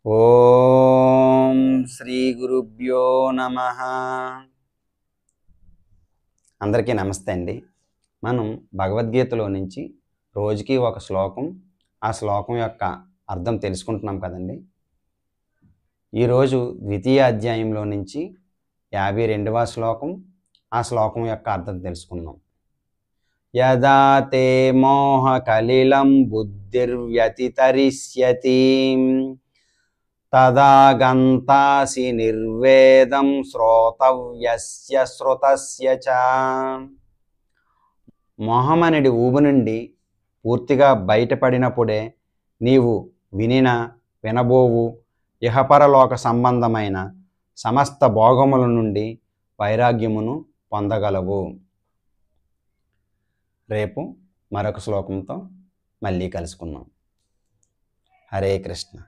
ఓం శ్రీ గురుభ్యో నమః. అందరికీ నమస్తే అండి. మనం భగవద్గీతలో నుంచి రోజుకి ఒక శ్లోకం, ఆ శ్లోకం యొక్క అర్థం తెలుసుకుంటున్నాం కదండి. ఈరోజు ద్వితీయ అధ్యాయంలో నుంచి 52వ శ్లోకం, ఆ శ్లోకం యొక్క అర్థం తెలుసుకుందాం. యదా తే మోహ కలిలం బుద్ధిర్వ్యతితరిష్యతి తదా గంతాసి నిర్వేదం శ్రోతవ్యస్య శ్రుతస్య చ. మోహమనడి ఊబు నుండి పూర్తిగా బయటపడినప్పుడే నీవు వినబోవు ఇహపరలోక సంబంధమైన సమస్త భోగముల నుండి వైరాగ్యమును పొందగలవు. రేపు మరొక శ్లోకంతో మళ్ళీ కలుసుకుందాం. హరే కృష్ణ.